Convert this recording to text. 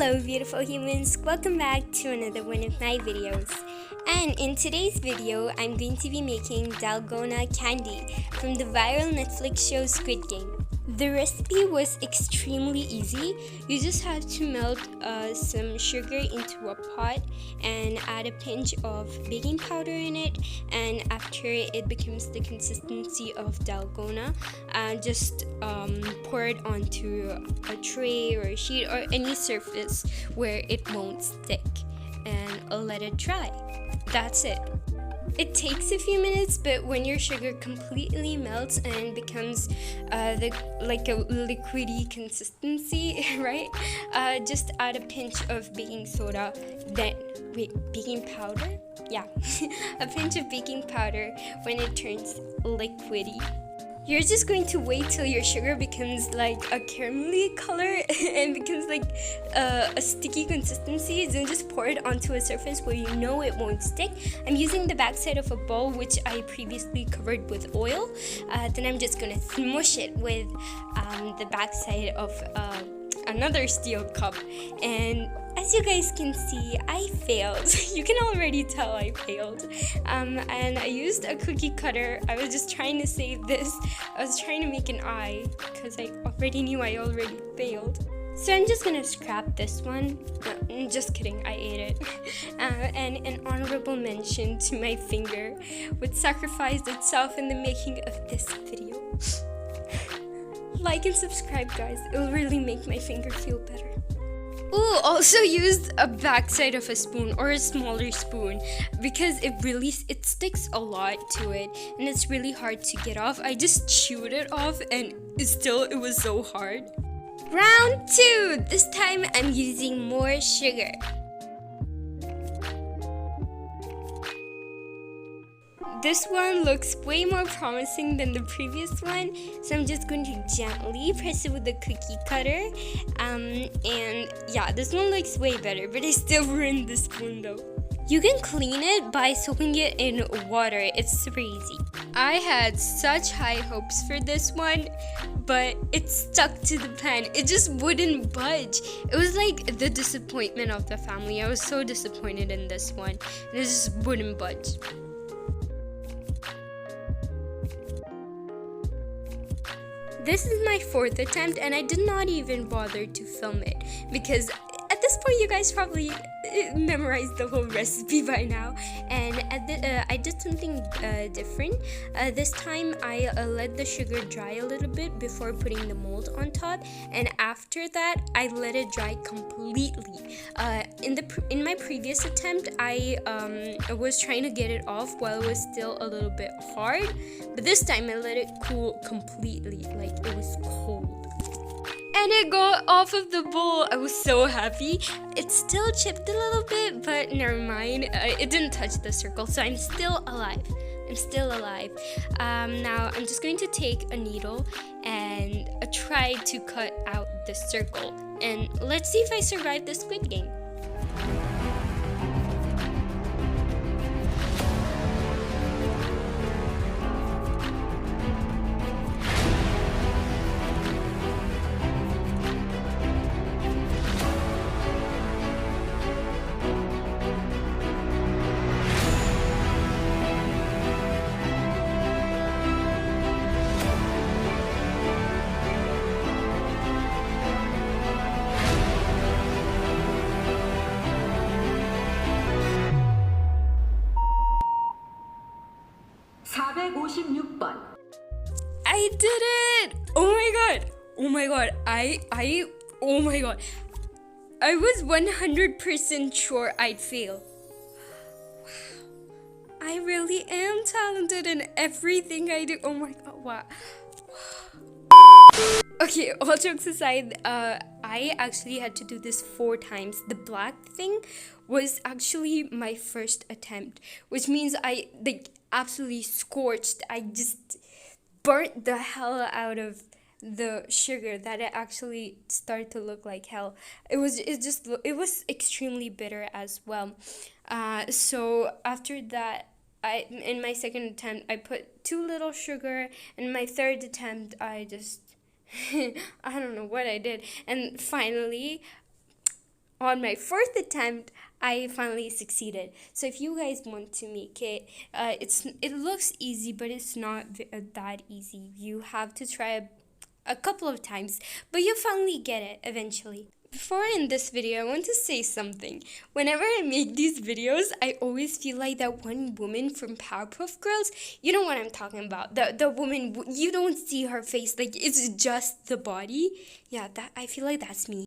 Hello beautiful humans, welcome back to another one of my videos. And in today's video, I'm going to be making dalgona candy from the viral Netflix show Squid Game. The recipe was extremely easy. You just have to melt some sugar into a pot and add a pinch of baking powder in it, and after it becomes the consistency of dalgona, just pour it onto a tray or a sheet or any surface where it won't stick, and let it dry. That's it. It takes a few minutes, but when your sugar completely melts and becomes like a liquidy consistency, right? Just add a pinch of baking soda, baking powder? Yeah, a pinch of baking powder when it turns liquidy. You're just going to wait till your sugar becomes like a caramelly color and becomes like a sticky consistency. Then just pour it onto a surface where you know it won't stick. I'm using the backside of a bowl which I previously covered with oil. Then I'm just gonna smush it with the backside of another steel cup, and as you guys can see, I failed. You can already tell I failed. And I used a cookie cutter. I was just trying to save this. I was trying to make an eye because I already knew I already failed. So I'm just gonna scrap this one. Just kidding, I ate it. And an honorable mention to my finger, which sacrificed itself in the making of this video. Like and subscribe, guys. It will really make my finger feel better. Ooh, also used a backside of a spoon or a smaller spoon because it sticks a lot to it and it's really hard to get off. I just chewed it off and it was so hard. Round 2. This time I'm using more sugar. This one looks way more promising than the previous one, so I'm just going to gently press it with the cookie cutter. And yeah, this one looks way better, but I still ruined the spoon though. You can clean it by soaking it in water. It's super easy. I had such high hopes for this one, but it stuck to the pan. It just wouldn't budge. It was like the disappointment of the family. I was so disappointed in this one, and it just wouldn't budge. This is my 4th attempt and I did not even bother to film it because at this point you guys probably memorized the whole recipe by now, and I did something different. This time I let the sugar dry a little bit before putting the mold on top, and after that I let it dry completely. In my previous attempt I was trying to get it off while it was still a little bit hard, but this time I let it cool completely, like it was cold. And it got off of the bowl. I was so happy. It still chipped a little bit, but never mind. It didn't touch the circle, so I'm still alive. Now I'm just going to take a needle and try to cut out the circle. And let's see if I survive the Squid Game. I did it! Oh my god, oh my god. I was 100% sure I'd fail. Wow. I really am talented in everything I do. Oh my god, wow. Okay, all jokes aside, I actually had to do this 4 times. The black thing was actually my first attempt, which means I absolutely scorched. I just burnt the hell out of the sugar that it actually started to look like hell. It was extremely bitter as well. So after that, in my second attempt I put too little sugar. In my third attempt I just I don't know what I did, and finally on my fourth attempt, I finally succeeded. So if you guys want to make it, it looks easy, but it's not that easy. You have to try a couple of times, but you'll finally get it eventually. Before I end this video, I want to say something. Whenever I make these videos, I always feel like that one woman from Powerpuff Girls. You know what I'm talking about. The woman, you don't see her face, like it's just the body. Yeah, that I feel like that's me.